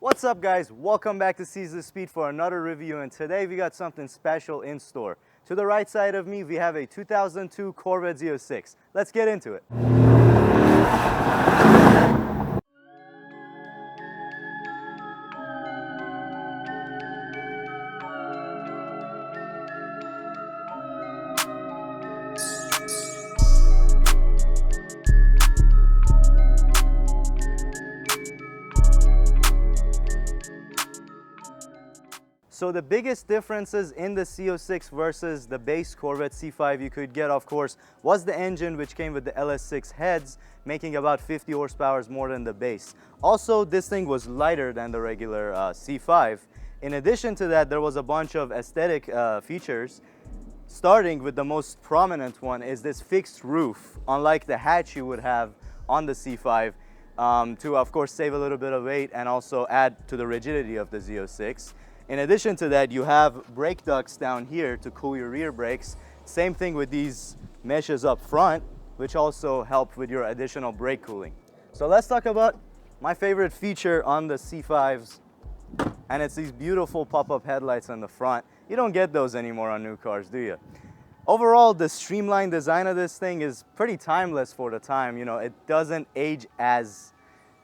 What's up guys, welcome back to Seize the Speed for another review, and today we got something special in store. To the right side of me we have a 2002 Corvette Z06. Let's get into it. So the biggest differences in the Z06 versus the base Corvette C5 you could get, of course, was the engine, which came with the LS6 heads, making about 50 horsepower more than the base. Also, this thing was lighter than the regular C5. In addition to that, there was a bunch of aesthetic features, starting with the most prominent one is this fixed roof, unlike the hatch you would have on the C5, to of course save a little bit of weight and also add to the rigidity of the Z06. In addition to that, you have brake ducts down here to cool your rear brakes. Same thing with these meshes up front, which also help with your additional brake cooling. So let's talk about my favorite feature on the C5s, and it's these beautiful pop-up headlights on the front. You don't get those anymore on new cars, do you? Overall, the streamlined design of this thing is pretty timeless for the time. You know, it doesn't age as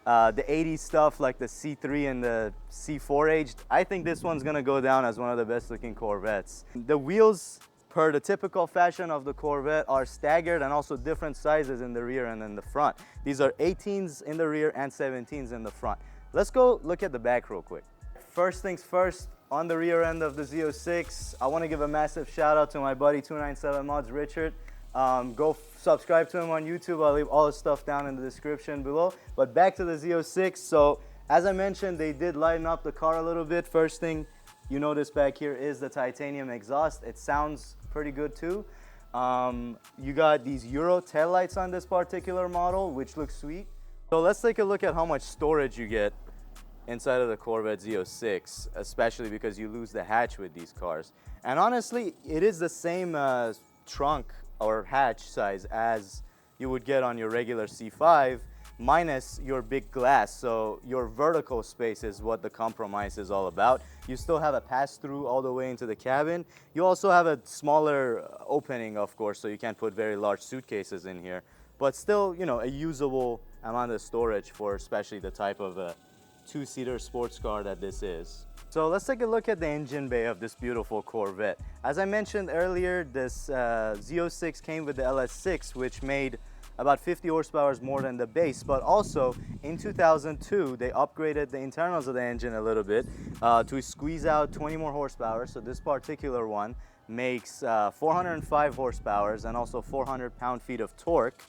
the 80s stuff like the C3 and the C4 aged. I think this one's gonna go down as one of the best looking Corvettes. The wheels, per the typical fashion of the Corvette, are staggered and also different sizes in the rear and in the front. These are 18s in the rear and 17s in the front. Let's go look at the back real quick. First things first, on the rear end of the Z06, I want to give a massive shout out to my buddy 297 Mods, Richard. Go subscribe to him on YouTube. I'll leave all his stuff down in the description below. But back to the Z06. So as I mentioned, they did lighten up the car a little bit. First thing you notice back here is the titanium exhaust. It sounds pretty good too. You got these Euro taillights on this particular model, which looks sweet. So let's take a look at how much storage you get inside of the Corvette Z06, especially because you lose the hatch with these cars. And honestly, it is the same trunk or hatch size as you would get on your regular C5, minus your big glass. So your vertical space is what the compromise is all about. You still have a pass-through all the way into the cabin. You also have a smaller opening, of course, so you can't put very large suitcases in here, but still, you know, a usable amount of storage for especially the type of a two-seater sports car that this is. So let's take a look at the engine bay of this beautiful Corvette. As I mentioned earlier, this Z06 came with the LS6, which made about 50 horsepower more than the base, but also in 2002 they upgraded the internals of the engine a little bit to squeeze out 20 more horsepower. So this particular one makes 405 horsepower and also 400 pound-feet of torque.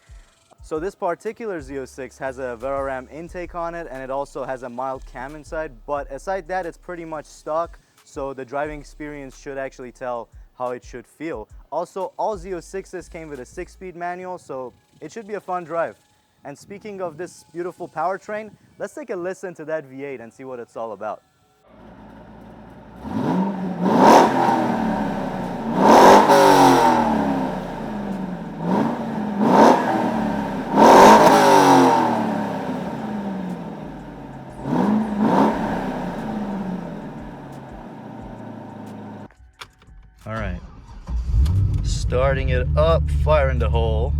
So this particular Z06 has a Veraram intake on it, and it also has a mild cam inside, but aside that, it's pretty much stock, so the driving experience should actually tell how it should feel. Also, all Z06s came with a 6-speed manual, so it should be a fun drive. And speaking of this beautiful powertrain, let's take a listen to that V8 and see what it's all about. All right, starting it up, firing the hole,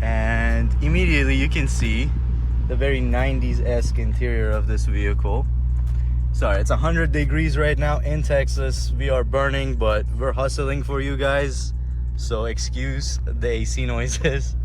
and immediately you can see the very 90s-esque interior of this vehicle. Sorry, it's 100 degrees right now in Texas. We are burning, but we're hustling for you guys, so excuse the AC noises.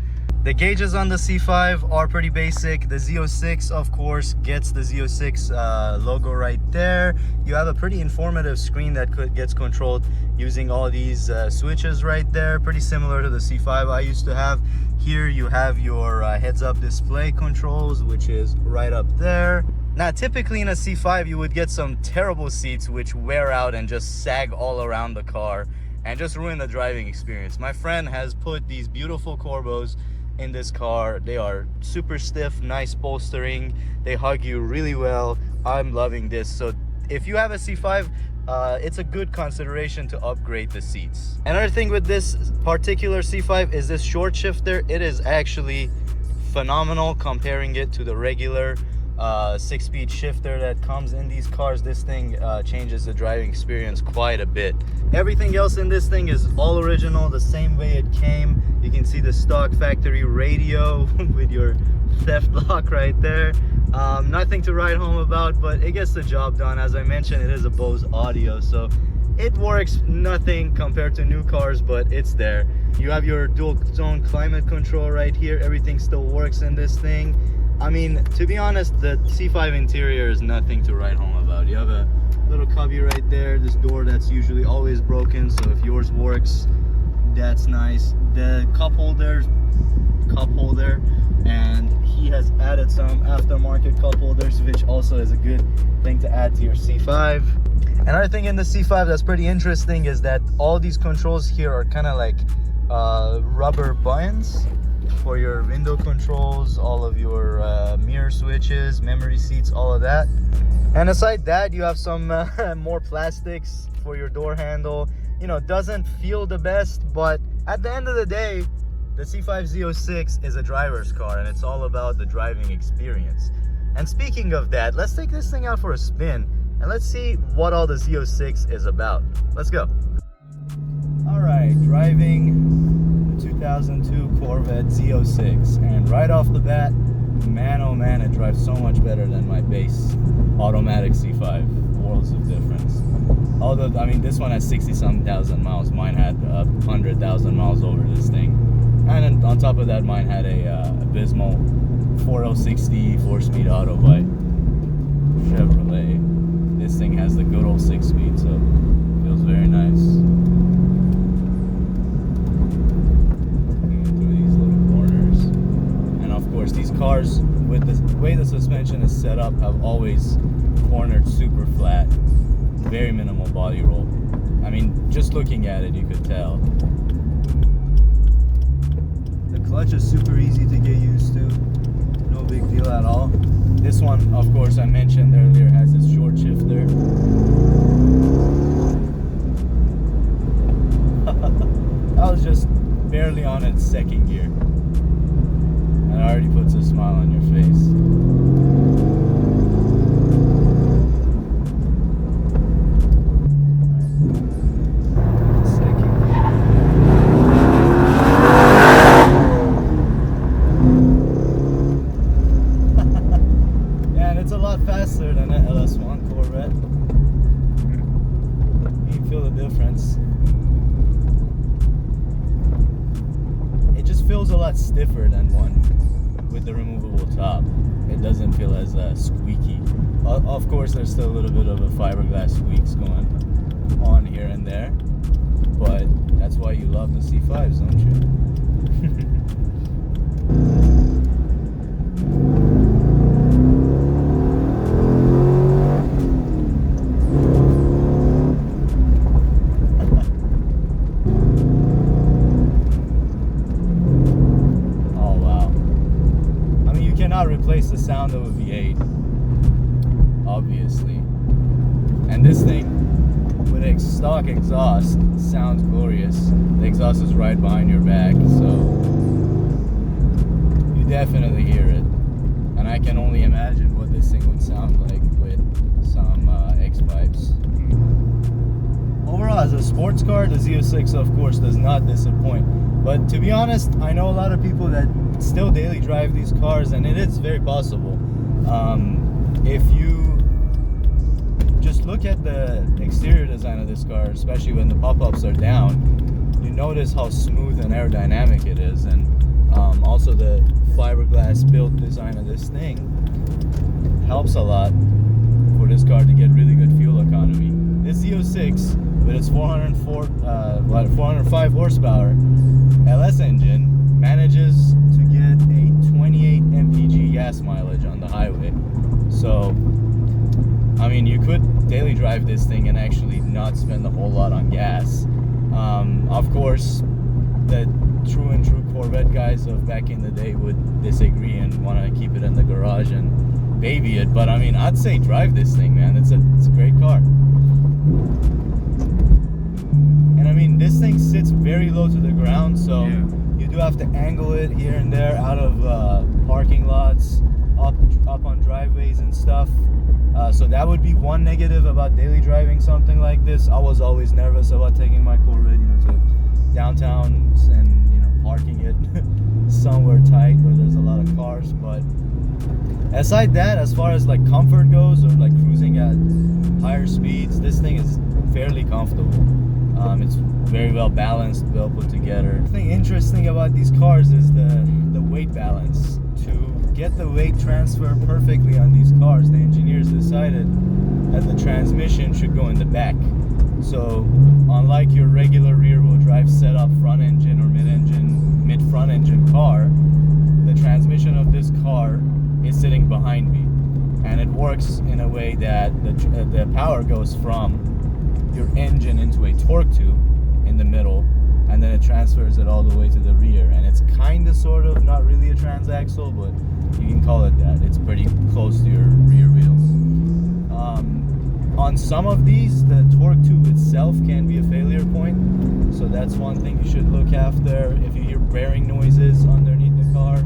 The gauges on the C5 are pretty basic. The Z06, of course, gets the Z06 logo right there. You have a pretty informative screen that gets controlled using all these switches right there, pretty similar to the C5 I used to have. Here you have your heads-up display controls, which is right up there. Now, typically in a C5, you would get some terrible seats which wear out and just sag all around the car and just ruin the driving experience. My friend has put these beautiful Corvos in this car. They are super stiff, nice bolstering, they hug you really well. I'm loving this. So if you have a C5, it's a good consideration to upgrade the seats. Another thing with this particular C5 is this short shifter. It is actually phenomenal comparing it to the regular 6-speed shifter that comes in these cars. This thing changes the driving experience quite a bit. Everything else in this thing is all original, the same way it came. You can see the stock factory radio with your theft lock right there. Nothing to write home about, but it gets the job done. As I mentioned, it is a Bose audio, so it works. Nothing compared to new cars, but it's there. You have your dual zone climate control right here. Everything still works in this thing. I mean, to be honest, the C5 interior is nothing to write home about. You have a little cubby right there, this door that's usually always broken, so if yours works, that's nice. The cup holder, and he has added some aftermarket cup holders, which also is a good thing to add to your C5. Another thing in the C5 that's pretty interesting is that all these controls here are kind of like rubber buttons for your window controls, all of your mirror switches, memory seats, all of that. And aside that, you have some more plastics for your door handle. You know, doesn't feel the best, but at the end of the day, the C5 Z06 is a driver's car, and it's all about the driving experience. And speaking of that, let's take this thing out for a spin and let's see what all the Z06 is about. Let's go. All right, driving the 2002 Corvette Z06, and right off the bat, man oh man, it drives so much better than my base automatic C5. Worlds of difference. Although, I mean, this one has 60-something thousand miles. Mine had 100,000 miles over this thing. And then on top of that, mine had a abysmal 4060 4-speed auto by Chevrolet. This thing has the good old 6-speed, so it feels very nice. Through these little corners. And of course, these cars, with the way the suspension is set up, have always cornered super flat. Very minimal body roll. I mean, just looking at it, you could tell. The clutch is super easy to get used to. No big deal at all. This one, of course, I mentioned earlier, has this short shifter. I was just barely on its second gear, and it already puts a smile on your face. Faster than an LS1 Corvette. You can feel the difference. It just feels a lot stiffer than one with the removable top. It doesn't feel as squeaky. Of course, there's still a little bit of a fiberglass squeaks going on here and there, but that's why you love the C5s, don't you? Replace the sound of a V8, obviously, and this thing with a stock exhaust sounds glorious. The exhaust is right behind your back, so you definitely hear it, and I can only imagine what this thing would sound like with some X-pipes. Overall, as a sports car, the Z06 of course does not disappoint, but to be honest, I know a lot of people that still daily drive these cars, and it is very possible. If you just look at the exterior design of this car, especially when the pop-ups are down, you notice how smooth and aerodynamic it is, and also the fiberglass built design of this thing helps a lot for this car to get really good fuel economy. This Z06 with its 405 horsepower LS engine manages to get a 28 mpg gas mileage on the highway. So, I mean, you could daily drive this thing and actually not spend a whole lot on gas. Of course, the true Corvette guys of back in the day would disagree and want to keep it in the garage and baby it, but I mean, I'd say drive this thing, man. It's a great car. And I mean, this thing sits very low to the ground, so yeah. You do have to angle it here and there out of parking lots. up on driveways and stuff. So that would be one negative about daily driving something like this. I was always nervous about taking my Corvette, to downtown and parking it somewhere tight where there's a lot of cars. But aside that, as far as like comfort goes, or like cruising at higher speeds, this thing is fairly comfortable. It's very well balanced, well put together. The thing interesting about these cars is the weight balance. To get the weight transfer perfectly on these cars, the engineers decided that the transmission should go in the back. So unlike your regular rear-wheel drive setup front engine or mid-front engine car, the transmission of this car is sitting behind me, and it works in a way that the power goes from your engine into a torque tube in the middle, and then it transfers it all the way to the rear. And it's kind of sort of not really a transaxle, but you can call it that. It's pretty close to your rear wheels. On some of these, the torque tube itself can be a failure point, so that's one thing you should look after. If you hear bearing noises underneath the car,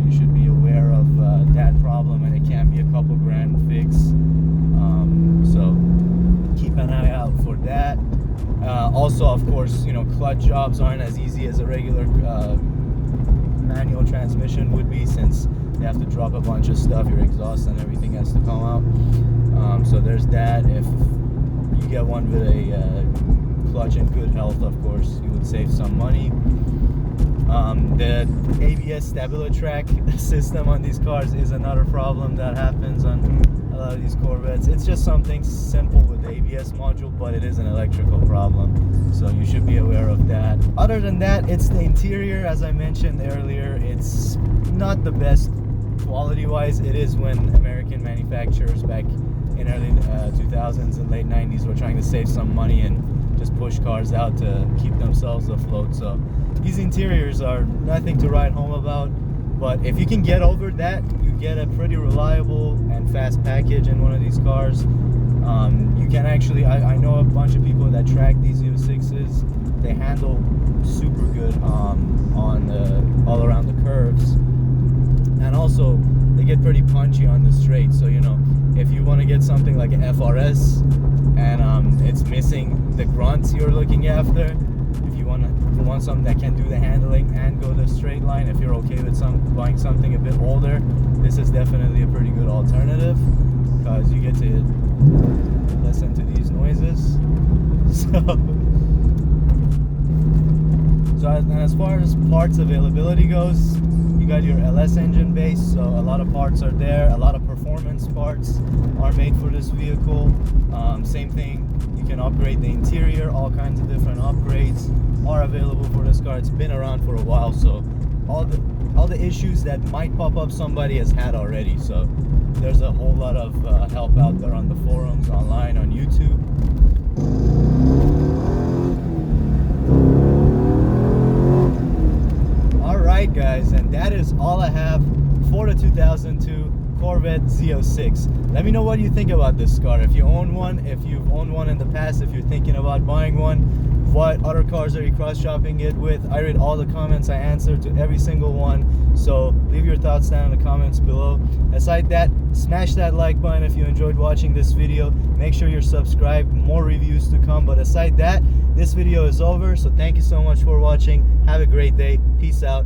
you should be aware of that problem, and it can be a couple grand fix. So keep an eye out for that. Also, of course, clutch jobs aren't as easy as a regular manual transmission would be, since they have to drop a bunch of stuff. Your exhaust and everything has to come out. So there's that. If you get one with a clutch in good health, of course, you would save some money. The ABS StabiliTrak system on these cars is another problem that happens on a lot of these Corvettes. It's just something simple with the ABS module, but it is an electrical problem, so you should be aware of that. Other than that, it's the interior. As I mentioned earlier, it's not the best quality-wise. It is when American manufacturers back in early 2000s and late 90s were trying to save some money and just push cars out to keep themselves afloat. So these interiors are nothing to write home about, but if you can get over that, you get a pretty reliable and fast package in one of these cars. You can actually, I know a bunch of people that track these Z06s. They handle super good on all around the curves, and also they get pretty punchy on the straight. So if you want to get something like an FRS and it's missing the grunts you're looking after, if you want something that can do the handling and go the straight line, if you're okay with buying something a bit older, this is definitely a pretty good alternative, because you get to listen to these noises. So as far as parts availability goes, you got your LS engine base, so a lot of parts are there. A lot of performance parts are made for this vehicle. Same thing, you can upgrade the interior. All kinds of different upgrades are available for this car. It's been around for a while, so all the issues that might pop up, somebody has had already. So there's a whole lot of help out there on the forums, online, on YouTube. Alright guys, and that is all I have for the 2002 Corvette Z06. Let me know what you think about this car. If you own one, if you've owned one in the past, if you're thinking about buying one, what other cars are you cross-shopping it with? I read all the comments, I answer to every single one, so leave your thoughts down in the comments below. Aside that, smash that like button if you enjoyed watching this video. Make sure you're subscribed, more reviews to come. But aside that, this video is over, so thank you so much for watching. Have a great day. Peace out.